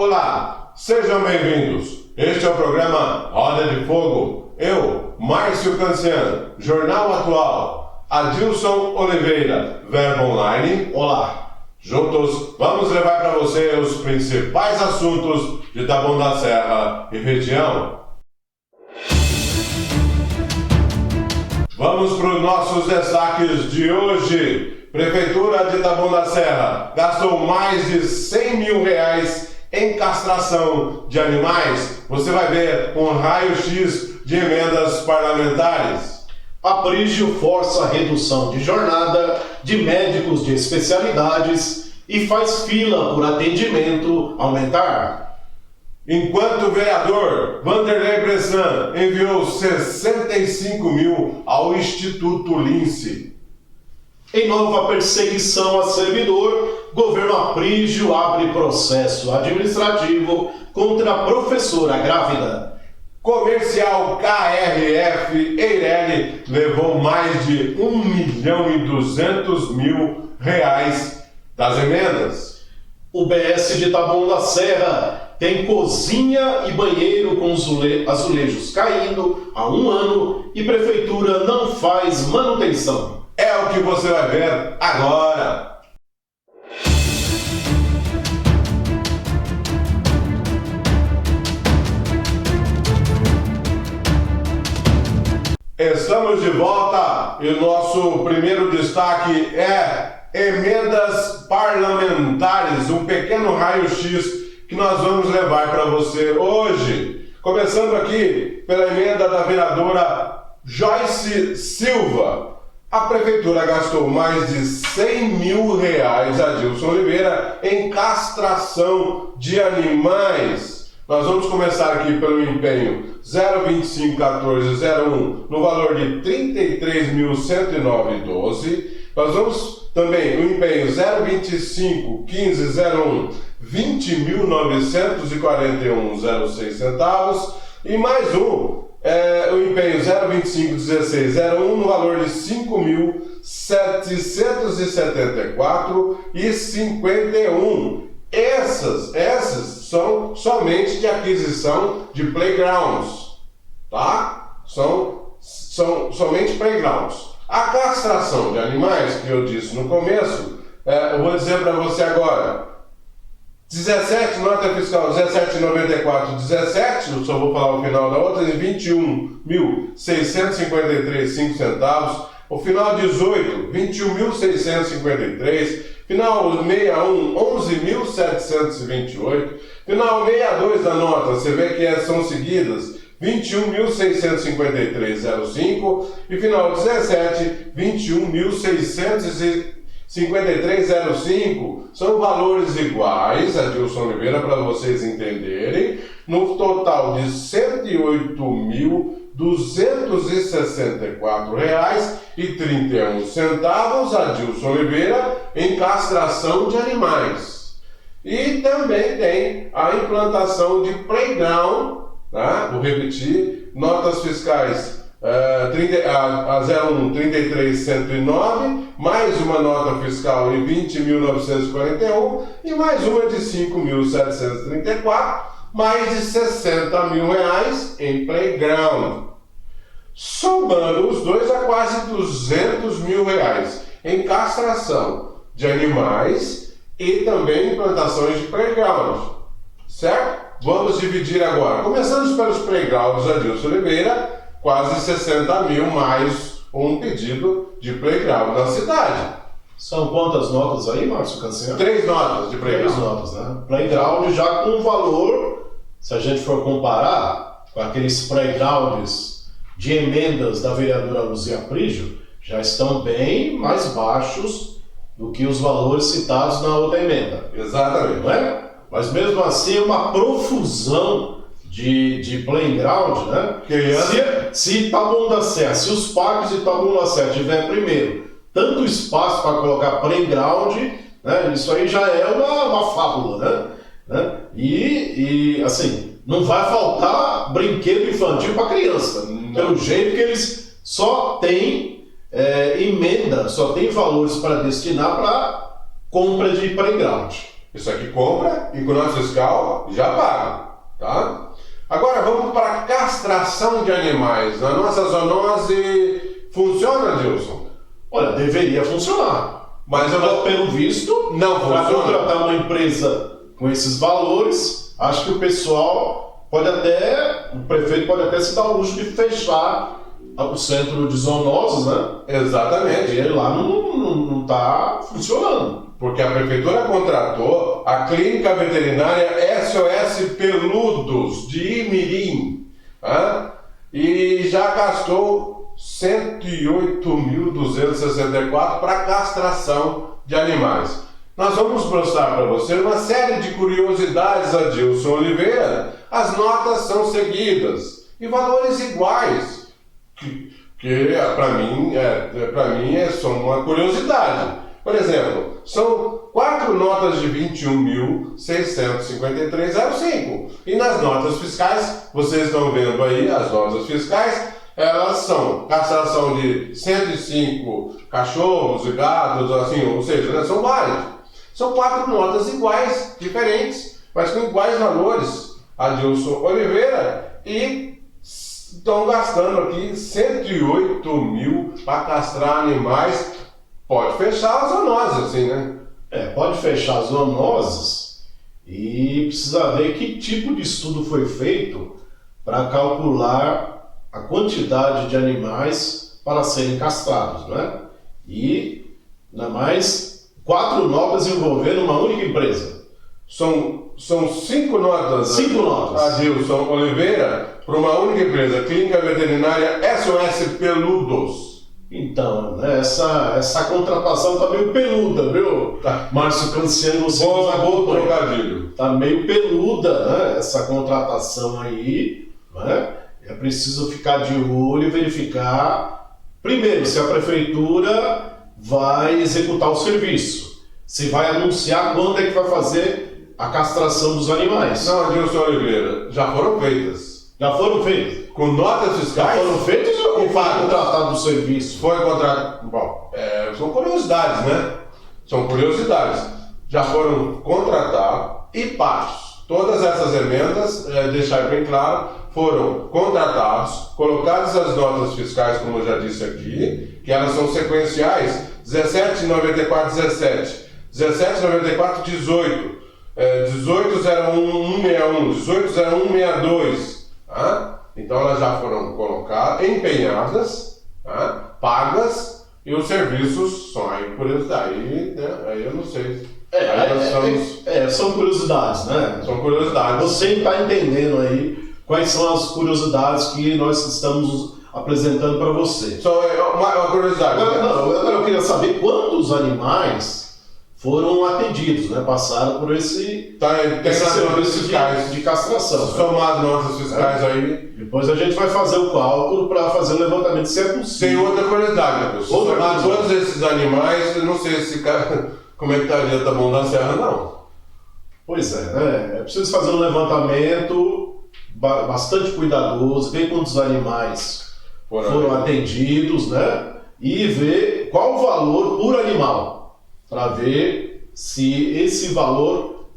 Olá, sejam bem-vindos. Este é o programa Roda de Fogo. Eu, Márcio Canciano, Jornal Atual. Adilson Oliveira, Verbo Online. Olá. Juntos, vamos levar para você os principais assuntos de Taboão da Serra e região. Vamos para os nossos destaques de hoje. Prefeitura de Taboão da Serra gastou mais de R$100 mil em castração de animais. Você vai ver um raio-x de emendas parlamentares. Aprígio força a redução de jornada de médicos de especialidades e faz fila por atendimento aumentar. Enquanto o vereador Vanderlei Bressan enviou 65 mil ao Instituto Lince. Em nova perseguição a servidor, governo Aprígio abre processo administrativo contra a professora grávida. Comercial KRF Eireli levou mais de R$1.200.000 das emendas. O BS de Taboão da Serra tem cozinha e banheiro com azulejos caindo há 1 ano e prefeitura não faz manutenção. É o que você vai ver agora. Estamos de volta e o nosso primeiro destaque é emendas parlamentares, um pequeno raio-x que nós vamos levar para você hoje. Começando aqui pela emenda da vereadora Joyce Silva. A prefeitura gastou mais de R$100 mil, Adilson Oliveira, em castração de animais. Nós vamos começar aqui pelo empenho 0251401 no valor de R$33.109,12. Nós vamos também o empenho 0251501 20.941,06 centavos e mais o empenho 0251601 no valor de R$5.774,51. Essas são somente de aquisição de playgrounds, tá? São somente playgrounds. A castração de animais, que eu disse no começo, eu vou dizer para você agora. 17, nota fiscal 17,94, 17, eu só vou falar o final da outra, de 21.653,5 centavos. O final 18, 21.653. Final 61, 11.728. Final 62 da nota, você vê que são seguidas, 21.653,05. E final 17, 21.653,05. São valores iguais, Adilson Oliveira, para vocês entenderem, no total de R$108.264,31, Adilson Oliveira, em castração de animais. E também tem a implantação de playground, tá? Vou repetir, notas fiscais a 01 33.109, mais uma nota fiscal de 20.941 e mais uma de 5.734, mais de R$60 mil em playground. Somando os dois a quase R$200 mil em castração de animais e também implantações de playground, certo? Vamos dividir agora. Começando pelos playgrounds, Adilson Oliveira, quase R$60 mil mais um pedido de playground na cidade. São quantas notas aí, Márcio Canciano? 3 notas de playground. 3 notas, né? Playground já com valor, se a gente for comparar com aqueles playgrounds de emendas da vereadora Luzia Aprígio, já estão bem mais baixos do que os valores citados na outra emenda. Exatamente. Não é? Mas mesmo assim é uma profusão de playground, né? Se Taboão da Serra, se os parques de Taboão da Serra tiver primeiro tanto espaço para colocar playground, né? Isso aí já é uma fábula, né? E assim, não vai faltar brinquedo infantil para criança, pelo jeito que eles só têm emenda, só tem valores para destinar para compra de playground. Isso aqui compra e com nota fiscal já paga, tá? Agora vamos para a castração de animais. Na nossa zoonose funciona, Dilson? Olha, deveria funcionar. Mas pelo visto, não funciona. Para contratar uma empresa com esses valores, acho que o pessoal o prefeito pode até se dar o luxo de fechar o centro de zoonoses, né? Exatamente. E lá não está funcionando. Porque a prefeitura contratou a clínica veterinária SOS Peludos de Imirim, tá? E já gastou 108.264 para castração de animais. Nós vamos mostrar para você uma série de curiosidades, Adilson Oliveira. As notas são seguidas e valores iguais, que para mim é só uma curiosidade. Por exemplo, são 4 notas de 21.653,05. E nas notas fiscais, vocês estão vendo aí as notas fiscais, elas são castração de 105 cachorros e gatos, assim, ou seja, né, são vários. São 4 notas iguais, diferentes, mas com iguais valores. Adilson Oliveira, e estão gastando aqui 108 mil para castrar animais. Pode fechar as zoonoses, assim, né? Pode fechar as zoonoses e precisa ver que tipo de estudo foi feito para calcular a quantidade de animais para serem castrados, né? E, ainda mais, 4 notas envolvendo uma única empresa. São 5 notas. 5 notas. Adilson Oliveira, para uma única empresa, Clínica Veterinária SOS Peludos. Então, né, essa contratação tá meio peluda, viu? Tá. Márcio Canciano, você bom trocadilho. Tá meio peluda, né, essa contratação aí, né? É preciso ficar de olho e verificar, primeiro, se a prefeitura vai executar o serviço, se vai anunciar quando é que vai fazer a castração dos animais. Não, Adilson Oliveira, já foram feitas. Já foram feitas? Com notas fiscais? Já foram feitas ou foi contratado o serviço? Foi contratado. Bom, são curiosidades, né? São curiosidades. Já foram contratados e pagos. Todas essas emendas, deixar bem claro, foram contratados, colocadas as notas fiscais, como eu já disse aqui, que elas são sequenciais, 1794-17, 1794-18, 1801-161, 1801-62, tá? Então elas já foram colocadas, empenhadas, tá? Pagas, e os serviços são aí curiosidade. Aí eu não sei. São curiosidades, né? São curiosidades. Você está entendendo aí quais são as curiosidades que nós estamos apresentando para você. Só uma curiosidade. Agora eu queria saber quantos animais foram atendidos, né? Passaram por esse serviço de castração. Somar as notas fiscais aí. Depois a gente vai fazer o cálculo para fazer o levantamento, se é possível. Tem outra curiosidade, né? Somar todos esses animais, eu não sei se como é que está a dieta Taboão da Serra, não. Pois né? É preciso fazer um levantamento bastante cuidadoso, ver quantos animais foram atendidos, né? E ver qual o valor por animal, para ver se esse valor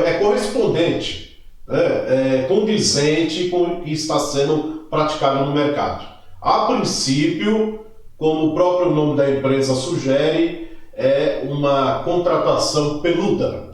é correspondente, né? É condizente com o que está sendo praticado no mercado. A princípio, como o próprio nome da empresa sugere, é uma contratação peluda.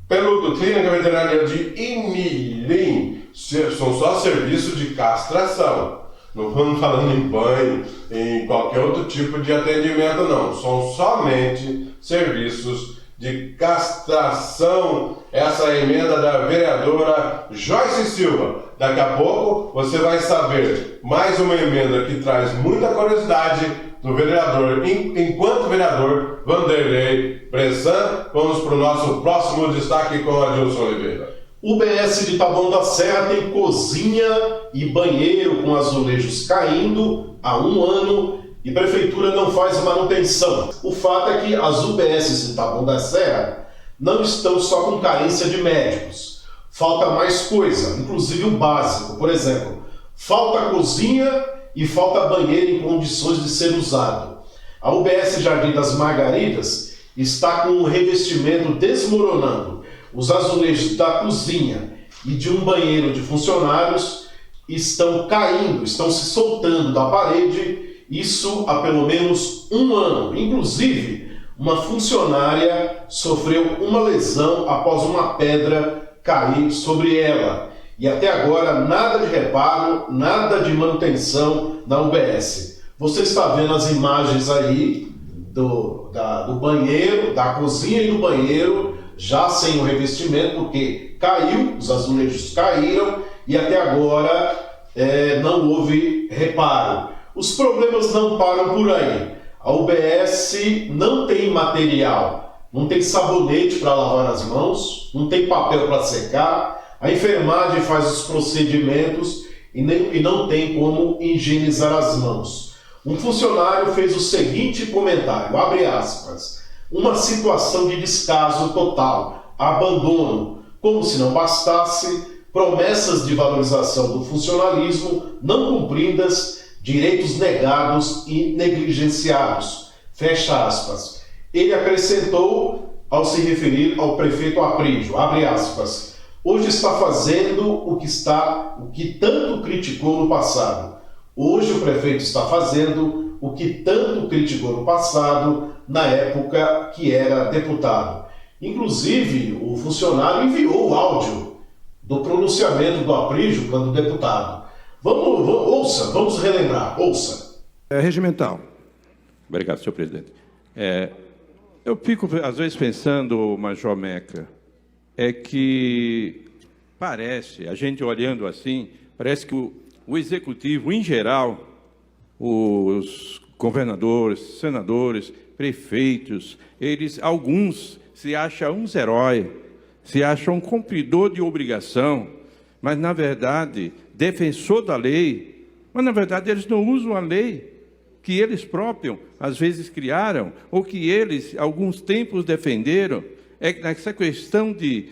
Peludo, Clínica Veterinária de Imirim, são só serviços de castração. Não estamos falando em banho, em qualquer outro tipo de atendimento, não. São somente serviços de castração. Essa é a emenda da vereadora Joyce Silva. Daqui a pouco você vai saber mais uma emenda que traz muita curiosidade do vereador, enquanto vereador Vanderlei Bressan. Vamos para o nosso próximo destaque com Adilson Oliveira. O UBS de Taboão da Serra tem cozinha e banheiro com azulejos caindo há 1 ano e prefeitura não faz manutenção. O fato é que as UBSs de Taboão da Serra não estão só com carência de médicos. Falta mais coisa, inclusive o básico. Por exemplo, falta cozinha e falta banheiro em condições de ser usado. A UBS Jardim das Margaridas está com o revestimento desmoronando. os azulejos da cozinha e de um banheiro de funcionários estão caindo, estão se soltando da parede, isso há pelo menos um ano. Inclusive, uma funcionária sofreu uma lesão após uma pedra cair sobre ela. E até agora, nada de reparo, nada de manutenção na UBS. Você está vendo as imagens aí do banheiro, da cozinha e do banheiro, já sem o revestimento, porque caiu, os azulejos caíram e até agora não houve reparo. Os problemas não param por aí. A UBS não tem material, não tem sabonete para lavar as mãos, não tem papel para secar, a enfermagem faz os procedimentos e não tem como higienizar as mãos. Um funcionário fez o seguinte comentário, abre aspas, uma situação de descaso total, abandono, como se não bastasse, promessas de valorização do funcionalismo não cumpridas, direitos negados e negligenciados. Fecha aspas. Ele acrescentou, ao se referir ao prefeito Aprígio, abre aspas, hoje está fazendo o que tanto criticou no passado. Hoje o prefeito está fazendo o que tanto criticou no passado, na época que era deputado. Inclusive, o funcionário enviou o áudio do pronunciamento do Aprígio quando deputado. Vamos relembrar, ouça. Regimental. Obrigado, senhor presidente. Eu fico, às vezes, pensando, Major Meca, que parece, a gente olhando assim, parece que o executivo, em geral, os governadores, senadores, prefeitos, alguns se acham uns heróis, se acham cumpridor de obrigação, mas, na verdade, defensor da lei, mas, na verdade, eles não usam a lei que eles próprios, às vezes, criaram, ou que eles, alguns tempos, defenderam, nessa questão de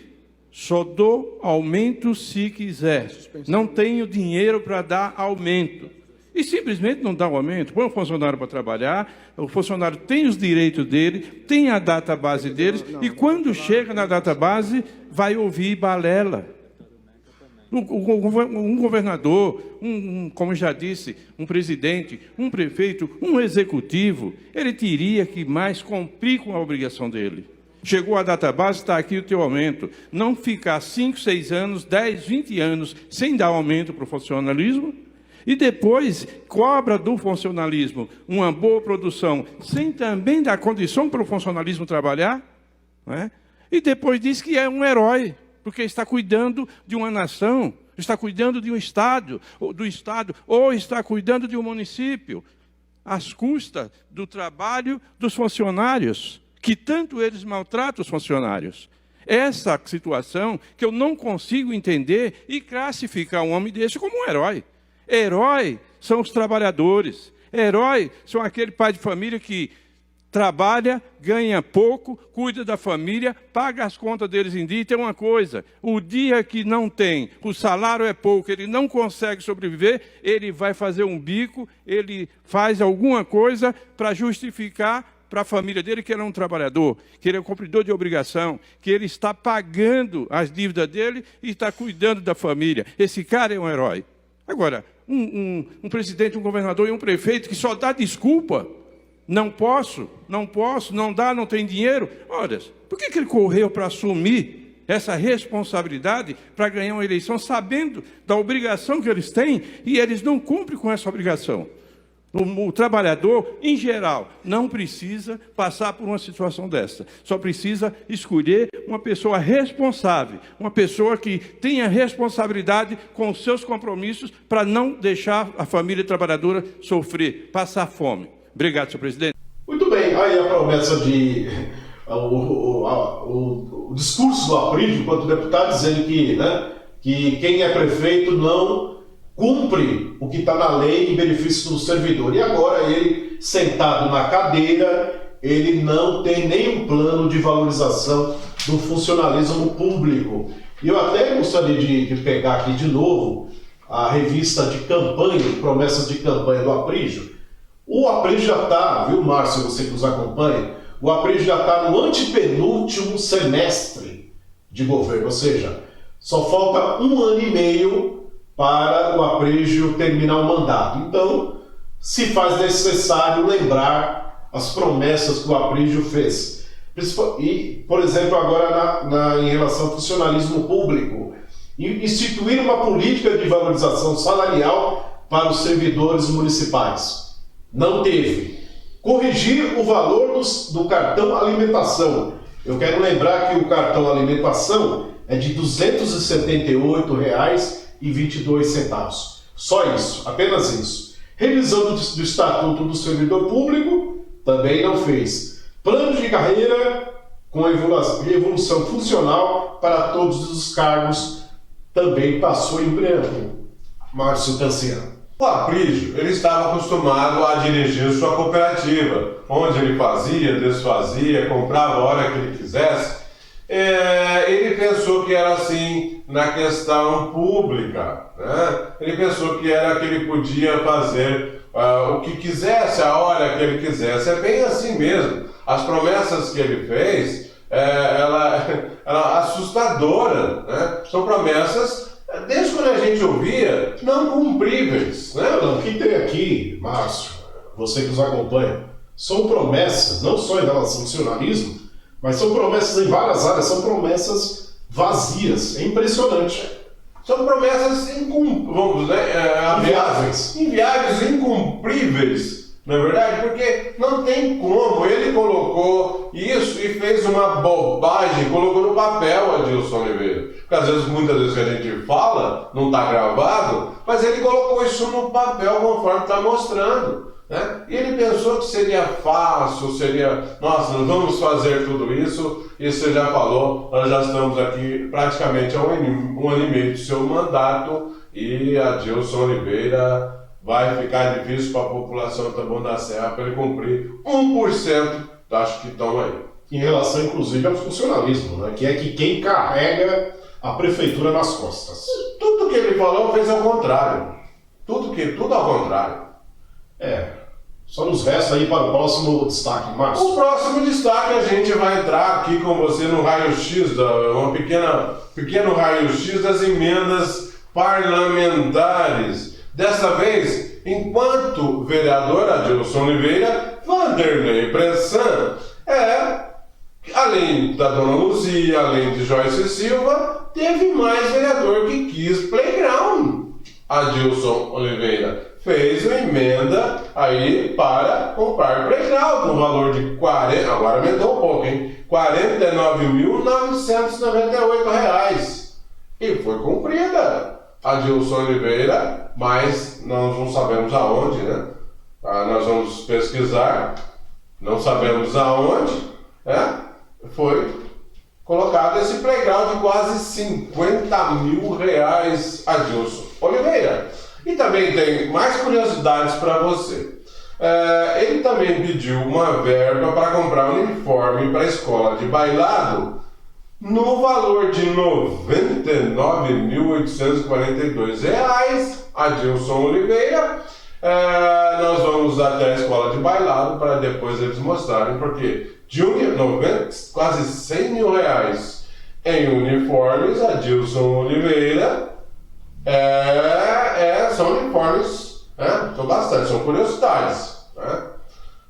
só dou aumento se quiser, não tenho dinheiro para dar aumento. E simplesmente não dá o aumento, põe o funcionário para trabalhar, o funcionário tem os direitos dele, tem a database deles, e quando chega na database, vai ouvir balela. Um governador, como já disse, um presidente, um prefeito, um executivo, ele teria que mais cumprir com a obrigação dele. Chegou a database, está aqui o teu aumento. Não ficar 5, 6 anos, 10, 20 anos sem dar aumento para o funcionalismo, e depois cobra do funcionalismo uma boa produção, sem também dar condição para o funcionalismo trabalhar, né? E depois diz que é um herói, porque está cuidando de uma nação, está cuidando de um estado, ou está cuidando de um município, às custas do trabalho dos funcionários, que tanto eles maltratam os funcionários. Essa situação que eu não consigo entender e classificar um homem desse como um herói. Herói são os trabalhadores. Herói são aquele pai de família que trabalha, ganha pouco, cuida da família, paga as contas deles em dia. E tem uma coisa, o dia que não tem, o salário é pouco, ele não consegue sobreviver, ele vai fazer um bico, ele faz alguma coisa para justificar para a família dele que ele é um trabalhador, que ele é um cumpridor de obrigação, que ele está pagando as dívidas dele e está cuidando da família. Esse cara é um herói. Agora, um presidente, um governador e um prefeito que só dá desculpa, não posso, não dá, não tem dinheiro. Olha, por que ele correu para assumir essa responsabilidade para ganhar uma eleição sabendo da obrigação que eles têm e eles não cumprem com essa obrigação? O trabalhador, em geral, não precisa passar por uma situação dessa. Só precisa escolher uma pessoa responsável, uma pessoa que tenha responsabilidade com os seus compromissos para não deixar a família trabalhadora sofrer, passar fome. Obrigado, senhor presidente. Muito bem, aí a promessa de... O discurso do Aprígio, enquanto deputado, dizendo que quem é prefeito não cumpre o que está na lei em benefício do servidor. E agora ele, sentado na cadeira, ele não tem nenhum plano de valorização do funcionalismo público. E eu até gostaria de pegar aqui de novo a revista de campanha, promessas de campanha do Aprígio. O Aprígio já está, viu, Márcio, você que nos acompanha, o Aprígio já está no antepenúltimo semestre de governo, ou seja, só falta 1 ano e meio para o Aprígio terminar o mandato. Então, se faz necessário lembrar as promessas que o Aprígio fez. E, por exemplo, agora em relação ao funcionalismo público, instituir uma política de valorização salarial para os servidores municipais. Não teve. Corrigir o valor do cartão alimentação. Eu quero lembrar que o cartão alimentação é de R$ 278,22. Só isso, apenas isso. Revisão do Estatuto do Servidor Público, também não fez. Plano de carreira com evolução funcional para todos os cargos, também passou em branco. Márcio Canciano. O Aprígio, ele estava acostumado a dirigir sua cooperativa, onde ele fazia, desfazia, comprava a hora que ele quisesse. Ele pensou que era assim na questão pública, né? Ele pensou que era que ele podia fazer o que quisesse, a hora que ele quisesse. É bem assim mesmo. As promessas que ele fez, ela assustadora, né? São promessas, desde quando a gente ouvia, não cumpríveis, né? O que tem aqui, Márcio, você que nos acompanha, são promessas, não só em relação ao funcionalismo, mas são promessas em várias áreas, são promessas vazias. É impressionante. São promessas inviáveis, incumpríveis, não é verdade? Porque não tem como. Ele colocou isso e fez uma bobagem, colocou no papel, Adilson Oliveira. Porque às vezes, muitas vezes que a gente fala, não está gravado, mas ele colocou isso no papel conforme está mostrando. Né? E ele pensou que seria fácil, nossa, nós vamos fazer tudo isso, e você já falou, nós já estamos aqui praticamente há um ano e meio do seu mandato, e Adilson Oliveira vai ficar difícil para a população de Taboão da Serra para ele cumprir 1% das que estão aí. Em relação, inclusive, ao funcionalismo, né? Que é quem carrega a prefeitura nas costas. Tudo que ele falou fez ao contrário. Tudo ao contrário. Só nos resta aí para o próximo destaque, Márcio. O próximo destaque a gente vai entrar aqui com você no raio-x, pequeno raio-x das emendas parlamentares. Dessa vez, enquanto vereador Adilson Oliveira, Vanderlei Bressan além da Dona Luzia, além de Joyce Silva, teve mais vereador que quis playground. Adilson Oliveira fez uma emenda aí para comprar playground no valor de agora aumentou um pouco, hein? R$ 49.998. E foi cumprida. Adilson Oliveira, mas nós não sabemos aonde, né? Nós vamos pesquisar, não sabemos aonde, foi colocado esse playground de quase R$ 50 mil, Adilson Oliveira. E também tem mais curiosidades para você. Ele também pediu uma verba para comprar um uniforme para a escola de bailado no valor de R$ 99.842. Adilson Oliveira. Nós vamos até a escola de bailado para depois eles mostrarem, porque de quase R$ 100 mil em uniformes, Adilson Oliveira, são uniformes, são bastante, são curiosidades,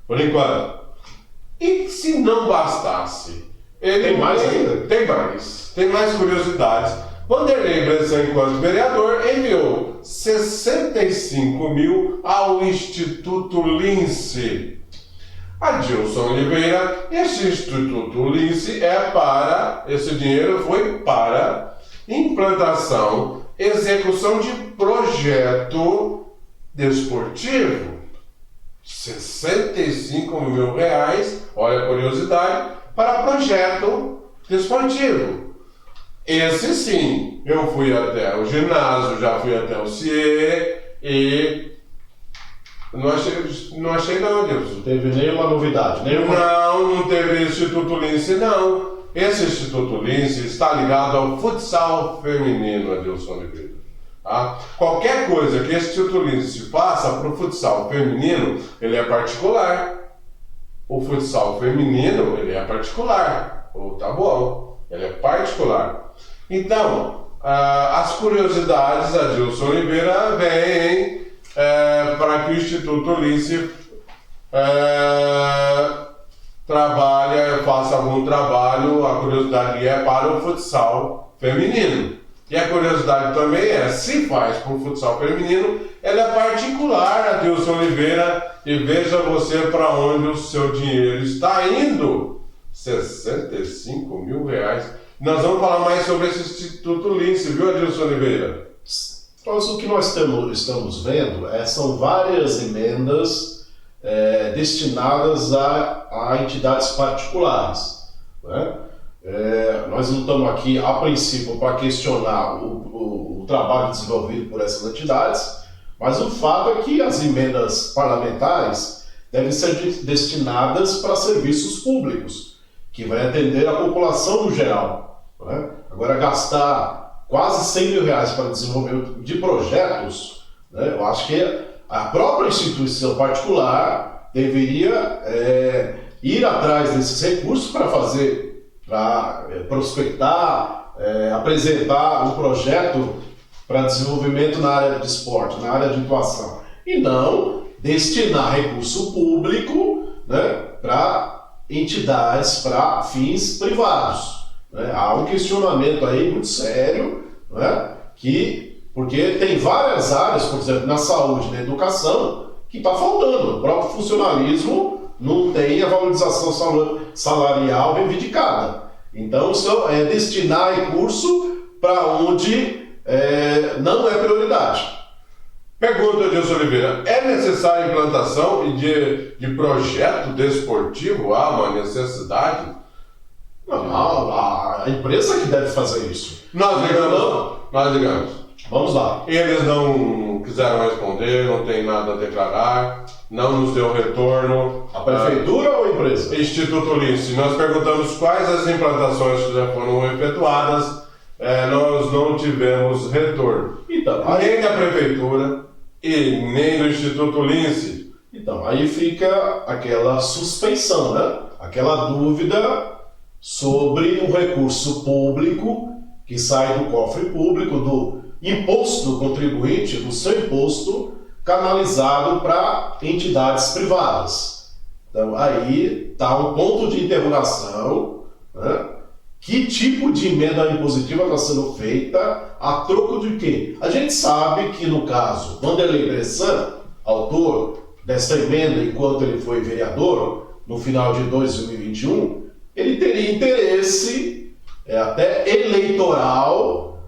por enquanto. E se não bastasse, tem mais ainda? Tem mais curiosidades. Vanderlei Bressan, enquanto vereador, enviou 65 mil ao Instituto Lince. Adilson Oliveira, esse Instituto Lince esse dinheiro foi para implantação, execução de projeto desportivo. 65 mil reais, olha a curiosidade, para projeto desportivo. Esse sim, eu fui até o ginásio, já fui até o CIE e não achei não, Adilson. Não teve nenhuma novidade, Não teve Instituto Lince, não. Esse Instituto Lince está ligado ao futsal feminino, Adilson Oliveira. Tá? Qualquer coisa que esse Instituto Lince faça para o futsal feminino, ele é particular. O futsal feminino, ele é particular. Tá bom. Ele é particular. Então, as curiosidades, Adilson Oliveira, vêm para que o Instituto Ulisses faça algum trabalho. A curiosidade é para o futsal feminino. E a curiosidade também se faz para o futsal feminino, ela é particular, Adilson Oliveira, e veja você para onde o seu dinheiro está indo. R$65 mil. Nós vamos falar mais sobre esse Instituto Ulisses, viu, Adilson Oliveira? Mas o que nós estamos vendo são várias emendas destinadas a entidades particulares, né? Nós não estamos aqui, a princípio, para questionar o trabalho desenvolvido por essas entidades, mas o fato é que as emendas parlamentares devem ser destinadas para serviços públicos, que vai atender a população no geral, né? Agora, gastar quase R$100 mil para desenvolvimento de projetos, né? Eu acho que a própria instituição particular deveria ir atrás desses recursos para prospectar, apresentar um projeto para desenvolvimento na área de esporte, na área de atuação, e não destinar recurso público, né, para entidades, para fins privados, né? Há um questionamento aí muito sério, né, porque tem várias áreas, por exemplo, na saúde, na educação, que está faltando. O próprio funcionalismo não tem a valorização salarial reivindicada. Então, isso é destinar recurso para onde não é prioridade. Pergunta, Adilson Oliveira, é necessária a implantação de projeto desportivo? Há uma necessidade? Não, a empresa que deve fazer isso. Nós ligamos. Vamos lá. Eles não quiseram responder, não tem nada a declarar, não nos deu retorno. A prefeitura ou a empresa? Instituto Ulisses. Nós perguntamos quais as implantações que já foram efetuadas, nós não tivemos retorno. Então, nem da prefeitura e nem do Instituto Ulisses. Então, aí fica aquela suspeição, né? Aquela dúvida sobre o recurso público que sai do cofre público, do imposto do contribuinte, do seu imposto, canalizado para entidades privadas. Então, aí está um ponto de interrogação, né? Que tipo de emenda impositiva está sendo feita, a troco de quê? A gente sabe que, no caso, Wanderley Bressan, autor dessa emenda enquanto ele foi vereador, no final de 2021, ele teria interesse até eleitoral,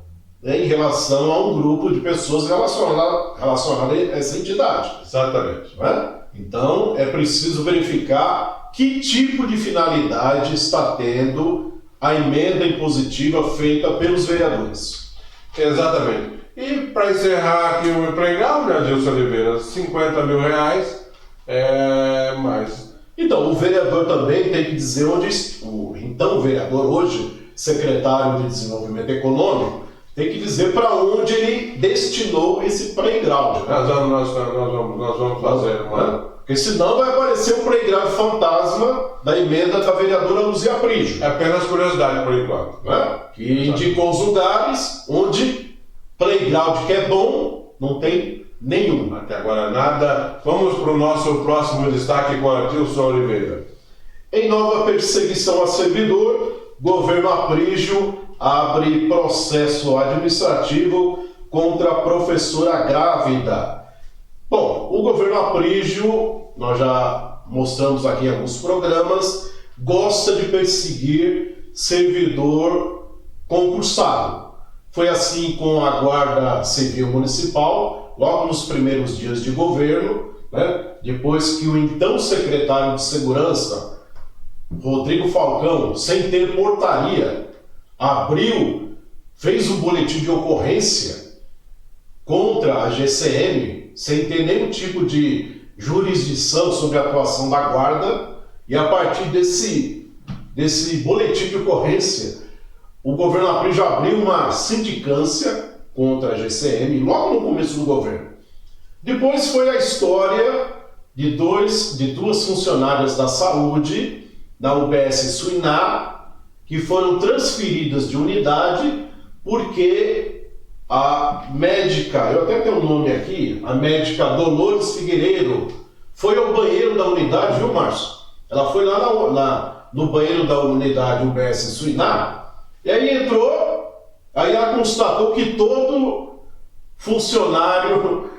né, em relação a um grupo de pessoas relacionadas a essa entidade. Exatamente. Né? Então, é preciso verificar que tipo de finalidade está tendo a emenda impositiva feita pelos vereadores. Exatamente. E para encerrar aqui o playground, né, Adilson Oliveira, R$50 mil, mais. Então, o vereador também tem que dizer onde o então vereador, hoje secretário de Desenvolvimento Econômico, tem que dizer para onde ele destinou esse playground. Né? Nós vamos fazer uma... Porque senão vai aparecer um playground fantasma da emenda da vereadora Luzia Prígio. É apenas curiosidade por enquanto. Né? Que indicou os lugares onde playground que é bom, não tem nenhum. Até agora nada. Vamos para o nosso próximo destaque com Adilson Oliveira. Em nova perseguição a servidor, governo Aprígio abre processo administrativo contra a professora grávida. Bom, o governo Aprígio, nós já mostramos aqui em alguns programas, gosta de perseguir servidor concursado. Foi assim com a Guarda Civil Municipal, logo nos primeiros dias de governo, né? Depois que o então secretário de Segurança, Rodrigo Falcão, sem ter portaria, fez um boletim de ocorrência contra a GCM, sem ter nenhum tipo de jurisdição sobre a atuação da guarda, e a partir desse boletim de ocorrência, o governo Aprígio abriu uma sindicância contra a GCM, logo no começo do governo. Depois foi a história de duas funcionárias da saúde, da UBS Suiná, que foram transferidas de unidade porque a médica, eu até tenho um nome aqui, a médica Dolores Figueiredo, foi ao banheiro da unidade, viu, Márcio? Ela foi lá no banheiro da unidade UBS Suiná, e aí entrou, aí ela constatou que todo funcionário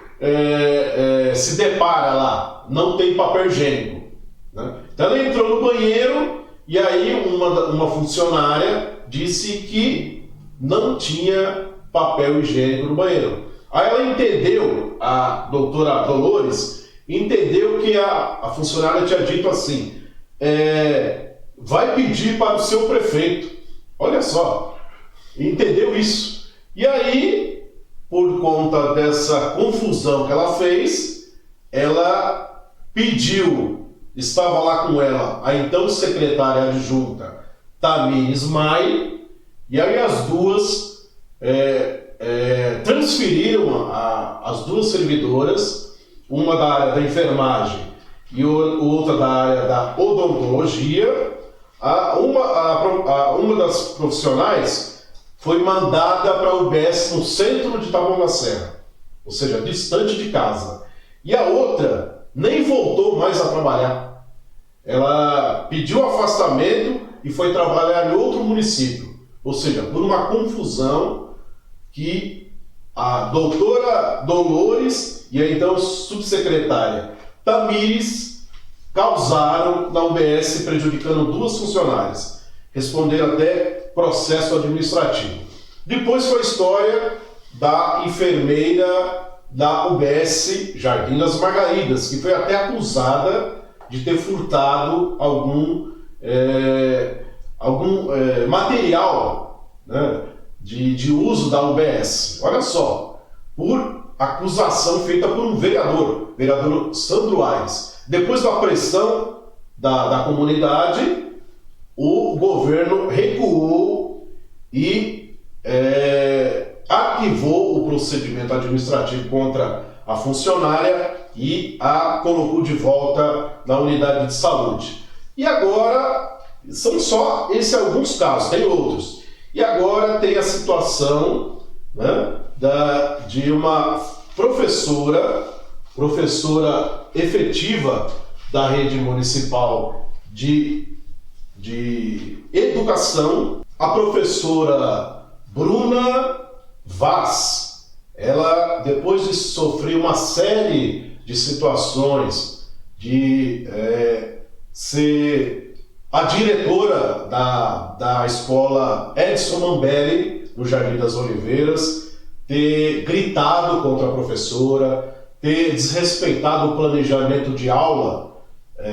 se depara lá, não tem papel higiênico, né? Então ela entrou no banheiro e aí uma funcionária disse que não tinha papel higiênico no banheiro. Aí ela entendeu, a doutora Dolores, entendeu que a funcionária tinha dito assim, vai pedir para o seu prefeito. Olha só, entendeu isso. E aí, por conta dessa confusão que ela fez, ela pediu, estava lá com ela a então secretária adjunta Tamires Mai, e aí as duas transferiram as duas servidoras, uma da área da enfermagem e outra da área da odontologia. Uma das profissionais foi mandada para a UBS no centro de Taboão da Serra, ou seja, distante de casa. E a outra nem voltou mais a trabalhar. Ela pediu afastamento e foi trabalhar em outro município. Ou seja, por uma confusão que a doutora Dolores e a então subsecretária Tamires causaram na UBS, prejudicando duas funcionárias. Responderam até processo administrativo. Depois foi a história da enfermeira da UBS Jardim das Margaridas, que foi até acusada de ter furtado algum material, né, de uso da UBS. Olha só, por acusação feita por um vereador Sandro Aires. Depois da pressão da comunidade, o governo recuou e arquivou o procedimento administrativo contra a funcionária e a colocou de volta na unidade de saúde. E agora, são só esses alguns casos, tem outros. E agora tem a situação, né, de uma professora efetiva da rede municipal de educação, a professora Bruna Vaz. Ela, depois de sofrer uma série de situações, de ser a diretora da escola Edson Mambelli, no Jardim das Oliveiras, ter gritado contra a professora, ter desrespeitado o planejamento de aula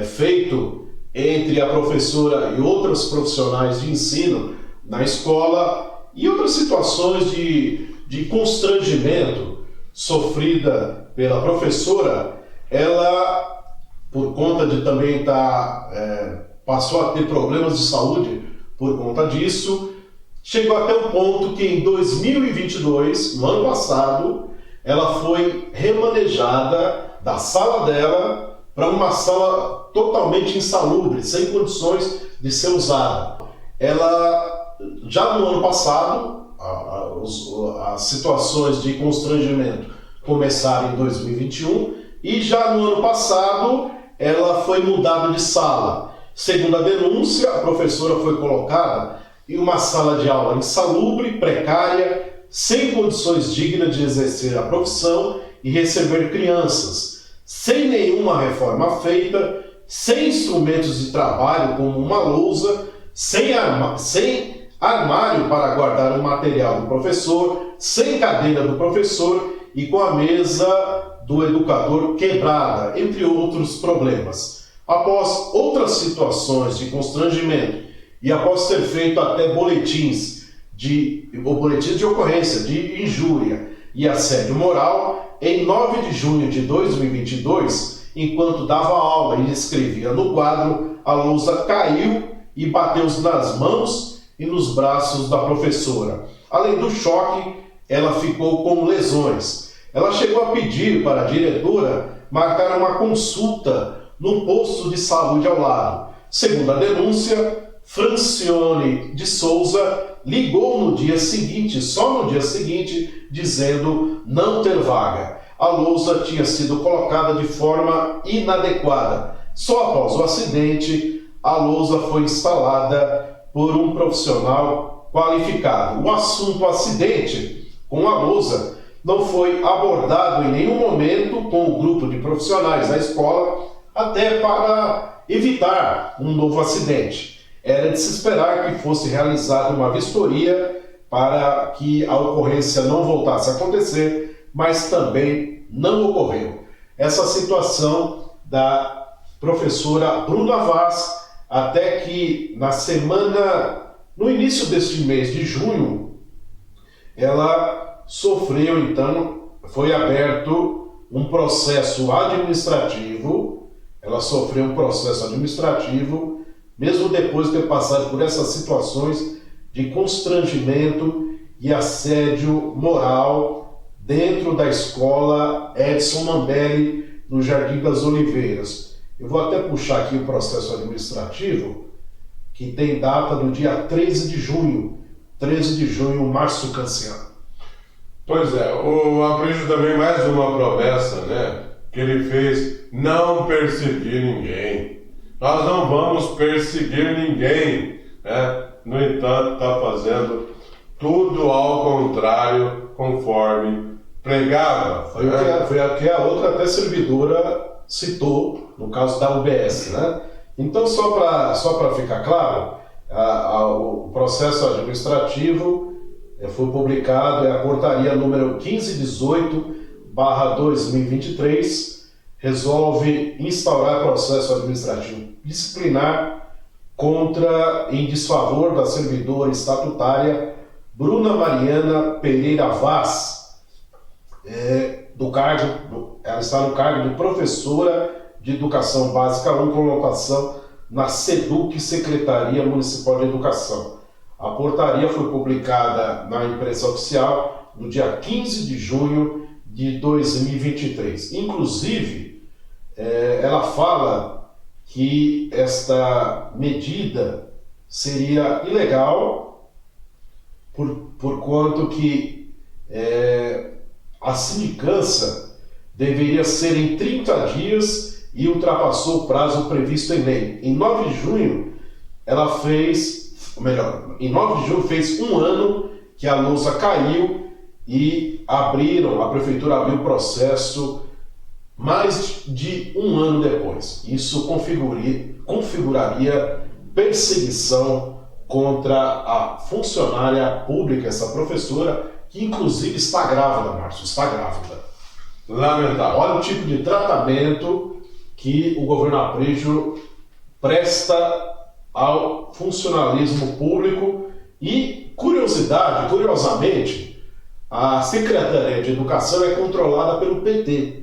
feito entre a professora e outros profissionais de ensino na escola, e outras situações de constrangimento sofrida pela professora. Ela, por conta de também passou a ter problemas de saúde por conta disso, chegou até o ponto que em 2022, no ano passado, ela foi remanejada da sala dela para uma sala totalmente insalubre, sem condições de ser usada. Ela, já no ano passado, as situações de constrangimento começaram em 2021, e já no ano passado ela foi mudada de sala. Segundo a denúncia, a professora foi colocada em uma sala de aula insalubre, precária, sem condições dignas de exercer a profissão e receber crianças, sem nenhuma reforma feita, sem instrumentos de trabalho como uma lousa, sem armário para guardar o material do professor, sem cadeira do professor e com a mesa do educador quebrada, entre outros problemas. Após outras situações de constrangimento e após ter feito até boletins de ocorrência de injúria e assédio moral, em 9 de junho de 2022, enquanto dava aula e escrevia no quadro, a lousa caiu e bateu nas mãos e nos braços da professora. Além do choque, ela ficou com lesões. Ela chegou a pedir para a diretora marcar uma consulta no posto de saúde ao lado. Segundo a denúncia, Francione de Souza ligou no dia seguinte, só no dia seguinte, dizendo não ter vaga. A lousa tinha sido colocada de forma inadequada. Só após o acidente, a lousa foi instalada por um profissional qualificado. O assunto acidente com a lousa não foi abordado em nenhum momento com o grupo de profissionais da escola, até para evitar um novo acidente. Era de se esperar que fosse realizada uma vistoria para que a ocorrência não voltasse a acontecer, mas também não ocorreu. Essa situação da professora Bruna Vaz, até que no início deste mês de junho, ela sofreu, então, foi aberto um processo administrativo, mesmo depois de ter passado por essas situações de constrangimento e assédio moral dentro da escola Edson Mambelli, no Jardim das Oliveiras. Eu vou até puxar aqui o processo administrativo, que tem data do dia 13 de junho, Márcio Canciano. Pois é, o Aprígio também mais uma promessa, né, que ele fez: não perseguir ninguém. Nós não vamos perseguir ninguém, né? No entanto, está fazendo tudo ao contrário, conforme pregava. Foi o que a outra até servidora citou, no caso da UBS, né? Então, só para ficar claro, o processo administrativo foi publicado, é a portaria número 1518/2023, resolve instaurar processo administrativo disciplinar em desfavor da servidora estatutária Bruna Mariana Pereira Vaz, ela está no cargo de professora de Educação Básica 1, com locação na SEDUC, Secretaria Municipal de Educação. A portaria foi publicada na imprensa oficial no dia 15 de junho de 2023. Inclusive, ela fala que esta medida seria ilegal por quanto que a sindicância deveria ser em 30 dias e ultrapassou o prazo previsto em lei. Em 9 de junho, fez um ano que a lousa caiu e a prefeitura abriu o processo mais de um ano depois. Isso configuraria perseguição contra a funcionária pública, essa professora, que inclusive está grávida, Márcio, está grávida. Lamentável. Olha o tipo de tratamento que o governo Aprígio presta ao funcionalismo público e, curiosamente, a Secretaria de Educação é controlada pelo PT.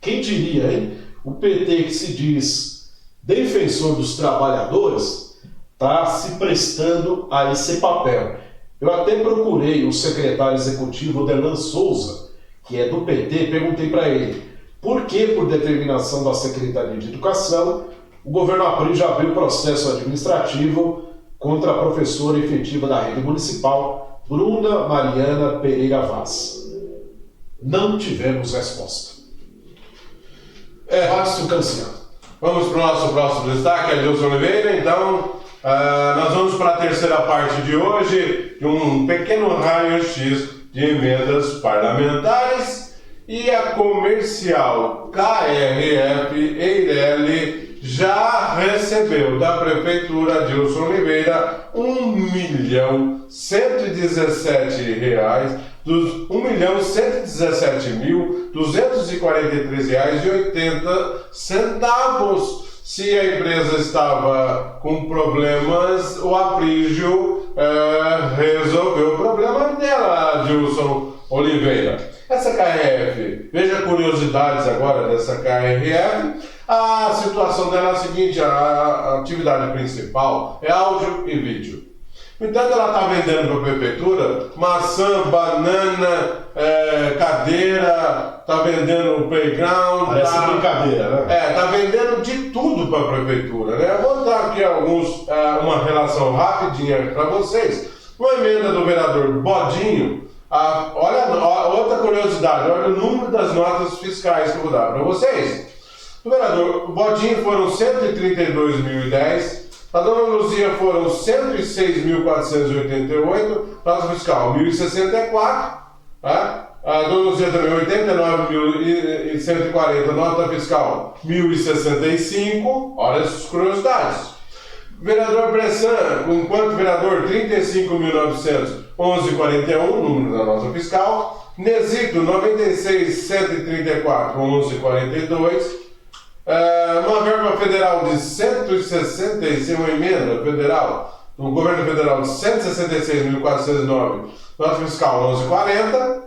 Quem diria, hein? O PT, que se diz defensor dos trabalhadores, está se prestando a esse papel. Eu até procurei o secretário executivo Derlan Souza, que é do PT, perguntei para ele por que, por determinação da Secretaria de Educação, o governo Aprígio abriu processo administrativo contra a professora efetiva da rede municipal, Bruna Mariana Pereira Vaz. Não tivemos resposta. Márcio Canciano. Vamos para o nosso próximo destaque, Adilson Oliveira. Então, nós vamos para a terceira parte de hoje, de um pequeno raio-x de emendas parlamentares. E a comercial KRF Eireli já recebeu da Prefeitura Adilson Oliveira R$1.117.000 dos R$1.143,80. Se a empresa estava com problemas, o Aprígio resolveu o problema dela, Adilson Oliveira. Essa KRF, veja curiosidades agora dessa KRF. A situação dela é a seguinte: a atividade principal é áudio e vídeo. No entanto, ela está vendendo para a prefeitura maçã, banana, cadeira, está vendendo playground. Parece brincadeira, né? Está vendendo de tudo para a prefeitura, né? Eu vou dar aqui uma relação rapidinha para vocês. Uma emenda do vereador Bodinho. Olha, outra curiosidade, olha o número das notas fiscais que eu vou dar para vocês. Do vereador Bodinho foram 132.010. A dona Luzia foram 106.488, nota fiscal 1.064, tá? A dona Luzia também 89.140, nota fiscal 1.065, olha as curiosidades. Vereador Bressan, enquanto vereador 35.911,41, número da nota fiscal. Nesito 96.134, 11,42. Uma verba federal de 166, uma emenda federal no governo federal de 166.409, nota fiscal 11,40.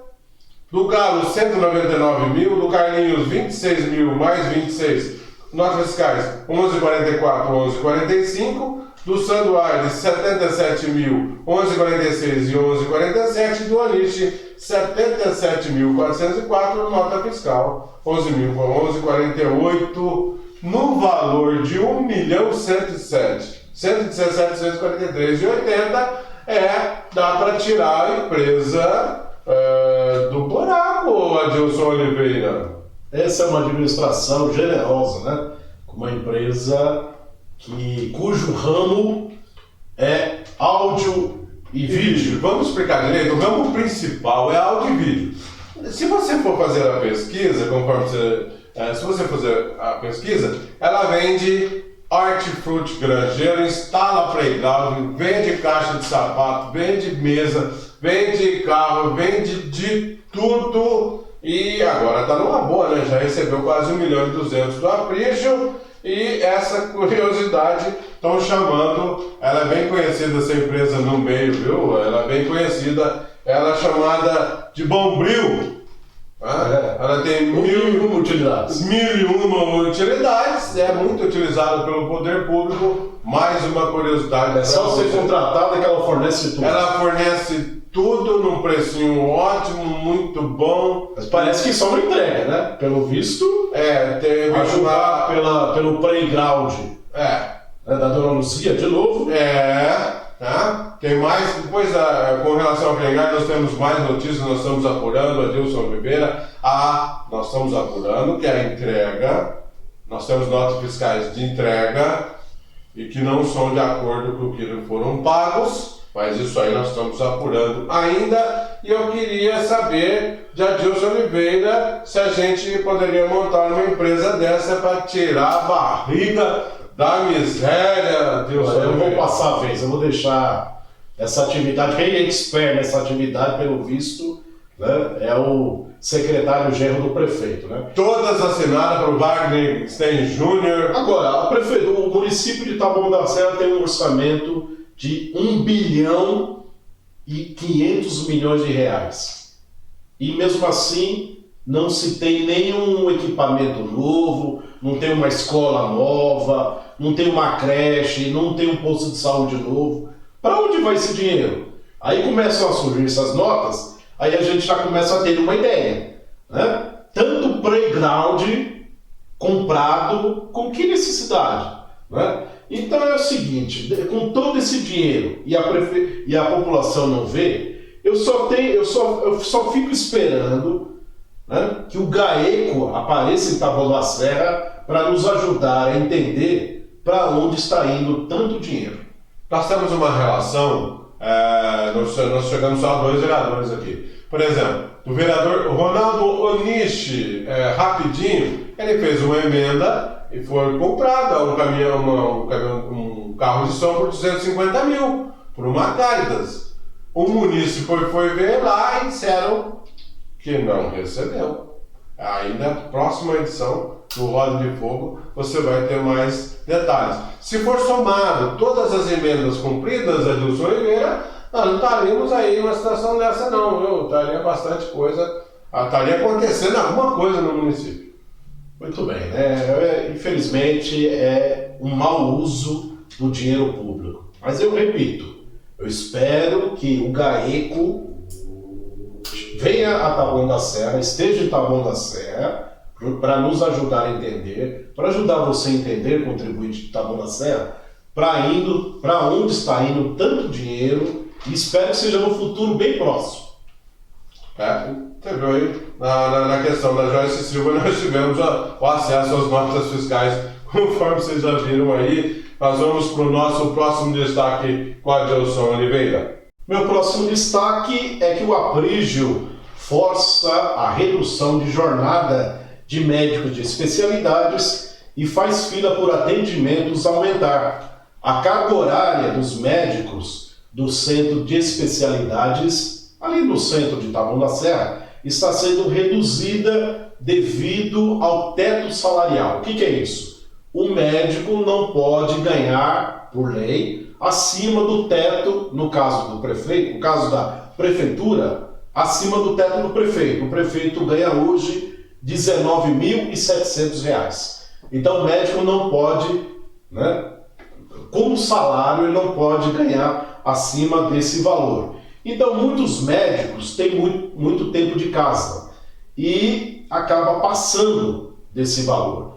Do Galo 199.000, do Carlinhos 26.000 mais 26, notas fiscais 11,44, 11,45. Do Sanduário 77.000, 11,46 e 11,47. Do Aniche 77.404, nota fiscal 11.048, no valor de 1.117.143,80. Dá para tirar a empresa do buraco, Adilson Oliveira. Essa é uma administração generosa, né? Com uma empresa cujo ramo é áudio e vídeo. Vamos explicar direito. O ramo principal é áudio e vídeo. Se você for fazer a pesquisa, se você fazer a pesquisa, ela vende hortifruti granjeiro, instala playground, vende caixa de sapato, vende mesa, vende carro, vende de tudo. E agora está numa boa, né? Já recebeu quase 1.200.000 do Aprígio. E essa curiosidade estão chamando, ela é bem conhecida, essa empresa no meio, viu? Ela é bem conhecida, ela é chamada de Bombril. Ela tem 1.001 utilidades. 1.001 utilidades, é muito utilizada pelo poder público. Mais uma curiosidade. É só ser contratada que ela fornece tudo. Ela fornece tudo num precinho ótimo, muito bom. Mas parece que só não entrega, né? Pelo visto, teve ajudar pelo playground da dona Luzia de novo. Tá? Tem mais, depois com relação ao playground nós temos mais notícias, nós estamos apurando, Adilson Oliveira, nós estamos apurando que a entrega, nós temos notas fiscais de entrega e que não são de acordo com o que foram pagos. Mas isso aí nós estamos apurando ainda, e eu queria saber de Adilson Oliveira se a gente poderia montar uma empresa dessa para tirar a barriga da miséria, Adilson Oliveira. Eu vou passar a vez, eu vou deixar essa atividade, quem é expert nessa atividade, pelo visto, né, é o secretário genro do prefeito, né? Todas assinadas por Wagner Stein Jr. Agora, o município de Taboão da Serra tem um orçamento de 1.500 bilhões. E mesmo assim, não se tem nenhum equipamento novo, não tem uma escola nova, não tem uma creche, não tem um posto de saúde novo. Para onde vai esse dinheiro? Aí começam a surgir essas notas, aí a gente já começa a ter uma ideia, né? Tanto playground comprado, com que necessidade, né? Então é o seguinte, com todo esse dinheiro e a população não vê, eu só fico esperando, né, que o GAECO apareça em Taboão da Serra para nos ajudar a entender para onde está indo tanto dinheiro. Nós temos uma relação, nós chegamos só a 2 vereadores aqui. Por exemplo, o vereador Ronaldo Onishi, rapidinho, ele fez uma emenda e foi comprada um carro de som por 250 mil, por uma Caritas. O município foi ver lá e disseram que não recebeu. Aí na próxima edição do Roda de Fogo você vai ter mais detalhes. Se for somado todas as emendas cumpridas, Adilson Oliveira, nós não estaríamos aí numa situação dessa não, viu? Estaria bastante coisa, estaria acontecendo alguma coisa no município. Muito bem, né? Infelizmente é um mau uso do dinheiro público. Mas eu repito, Eu espero que o GAECO venha a Taboão da Serra, esteja em Taboão da Serra, para nos ajudar a entender, para ajudar você a entender, contribuinte de Taboão da Serra, para onde está indo tanto dinheiro, e espero que seja no futuro bem próximo. Você viu aí, na questão da Joyce Silva, nós tivemos o acesso às notas fiscais, conforme vocês já viram aí. Nós vamos para o nosso próximo destaque com a Adilson Oliveira. Meu próximo destaque é que o Aprígio força a redução de jornada de médicos de especialidades e faz fila por atendimentos aumentar. A carga horária dos médicos do centro de especialidades, ali no centro de Taboão da Serra, está sendo reduzida devido ao teto salarial. O que é isso? O médico não pode ganhar, por lei, acima do teto, no caso do prefeito, no caso da prefeitura, acima do teto do prefeito. O prefeito ganha hoje R$ 19.700. Então o médico não pode, como salário, ele não pode ganhar acima desse valor. Então muitos médicos têm muito tempo de casa e acaba passando desse valor.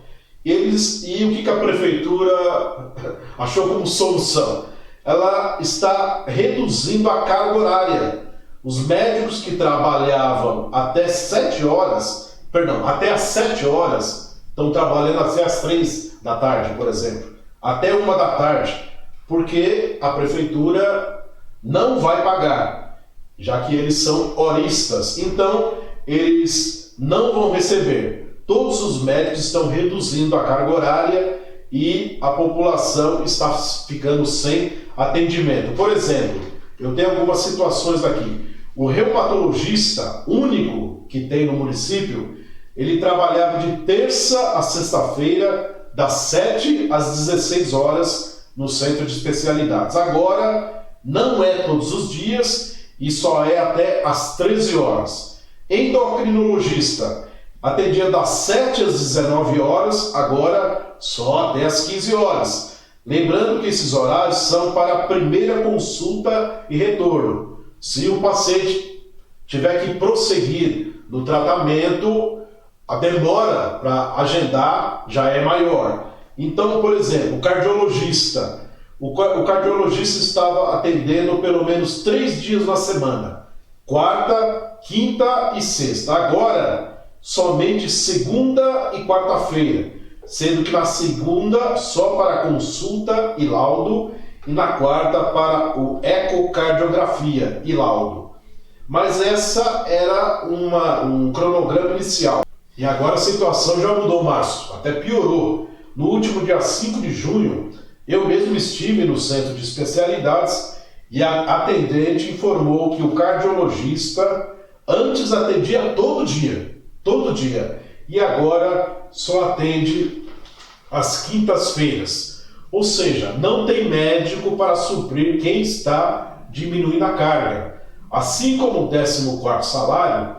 E o que a prefeitura achou como solução? Ela está reduzindo a carga horária. Os médicos que trabalhavam até 7 horas, até às 7 horas, estão trabalhando até às 3 da tarde, por exemplo, até 1 da tarde, porque a prefeitura não vai pagar, já que eles são horistas. Então, eles não vão receber. Todos os médicos estão reduzindo a carga horária e a população está ficando sem atendimento. Por exemplo, eu tenho algumas situações aqui. O reumatologista único que tem no município, ele trabalhava de terça a sexta-feira, das 7 às 16 horas no centro de especialidades. Agora, não é todos os dias e só é até às 13 horas. Endocrinologista atendia das 7 às 19 horas, agora só até às 15 horas. Lembrando que esses horários são para a primeira consulta e retorno. Se o paciente tiver que prosseguir no tratamento, a demora para agendar já é maior. Então, por exemplo, o cardiologista estava atendendo pelo menos 3 dias na semana, quarta, quinta e sexta. Agora, somente segunda e quarta-feira, sendo que na segunda só para consulta e laudo e na quarta para o ecocardiografia e laudo. Mas essa era um cronograma inicial. E agora a situação já mudou, Márcio, até piorou. No último dia 5 de junho, eu mesmo estive no centro de especialidades e a atendente informou que o cardiologista antes atendia todo dia, e agora só atende às quintas-feiras. Ou seja, não tem médico para suprir quem está diminuindo a carga. Assim como o 14º salário,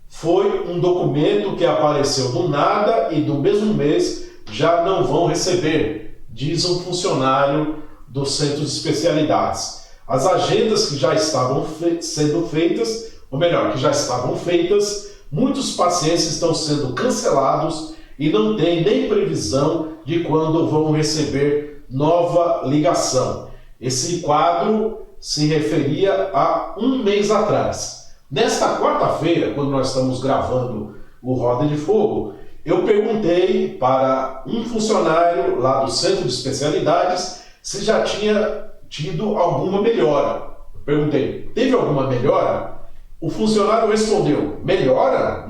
foi um documento que apareceu do nada e do mesmo mês já não vão receber, diz um funcionário do centro de especialidades. As agendas que já estavam sendo feitas, ou melhor, que já estavam feitas, muitos pacientes estão sendo cancelados e não tem nem previsão de quando vão receber nova ligação. Esse quadro se referia a 1 mês atrás. Nesta quarta-feira, quando nós estamos gravando o Roda de Fogo, eu perguntei para um funcionário lá do centro de especialidades se já tinha tido alguma melhora. Eu perguntei, teve alguma melhora? O funcionário respondeu, melhora?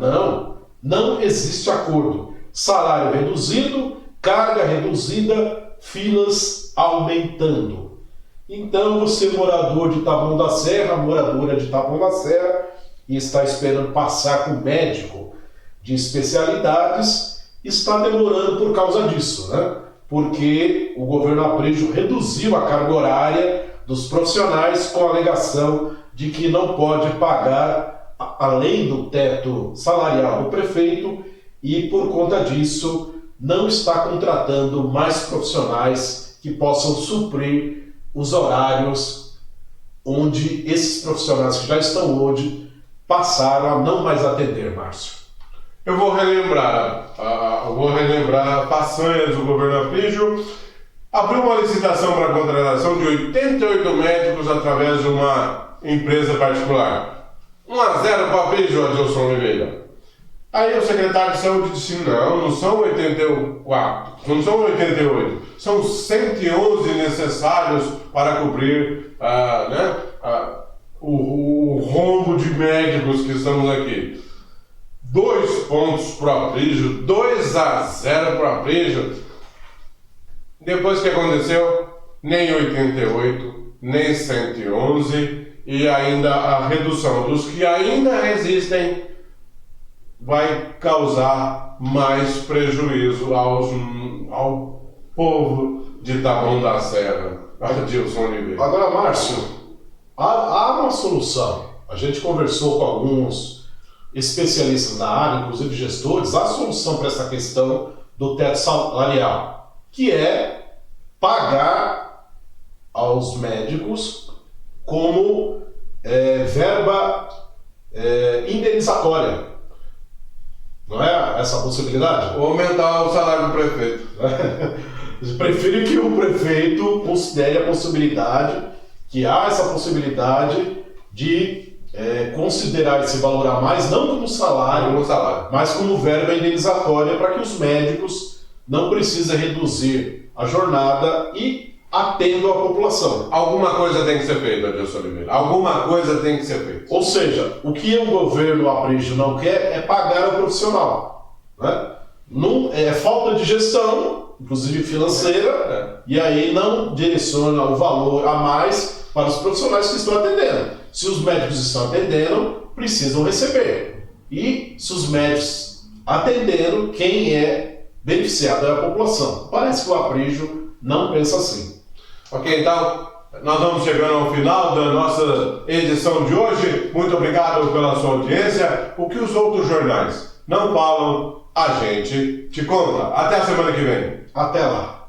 Não existe acordo. Salário reduzido, carga reduzida, filas aumentando. Então você, morador de Taboão da Serra, moradora de Taboão da Serra, e está esperando passar com o médico de especialidades, está demorando por causa disso, Porque o governo Aprígio reduziu a carga horária dos profissionais com a alegação de que não pode pagar além do teto salarial do prefeito e, por conta disso, não está contratando mais profissionais que possam suprir os horários onde esses profissionais que já estão hoje passaram a não mais atender, Márcio? Eu vou relembrar façanhas do governo Aprígio. Abriu uma licitação para a contratação de 88 médicos através de uma empresa particular. 1-0 para o Aprígio, Adilson Oliveira. Aí o secretário de saúde disse, não são 84, não são 88, são 111 necessários para cobrir o rombo de médicos que estamos aqui. 2 pontos para o Aprígio, 2-0 para o Aprígio. Depois que aconteceu, nem 88, nem 111, e ainda a redução dos que ainda resistem vai causar mais prejuízo ao povo de Taboão da Serra. Adilson Oliveira. Agora, Márcio, há uma solução. A gente conversou com alguns especialistas na área, inclusive gestores, há solução para essa questão do teto salarial, que é pagar aos médicos como verba indenizatória. Não é essa a possibilidade? Ou aumentar o salário do prefeito. Prefiro que o prefeito considere a possibilidade, que há essa possibilidade de considerar esse valor a mais, não como salário, mas como verba indenizatória, para que os médicos não precisem reduzir a jornada e atendam a população. Alguma coisa tem que ser feita, Adilson Oliveira. Alguma coisa tem que ser feita. Ou seja, o que o governo Aprígio não quer é pagar o profissional. Né? Não, é falta de gestão, inclusive financeira, e aí não direciona o valor a mais para os profissionais que estão atendendo. Se os médicos estão atendendo, precisam receber. E se os médicos atendendo, quem é beneficiado é a população. Parece que o Aprígio não pensa assim. Ok, então, nós vamos chegando ao final da nossa edição de hoje. Muito obrigado pela sua audiência. O que os outros jornais não falam, a gente te conta. Até a semana que vem. Até lá.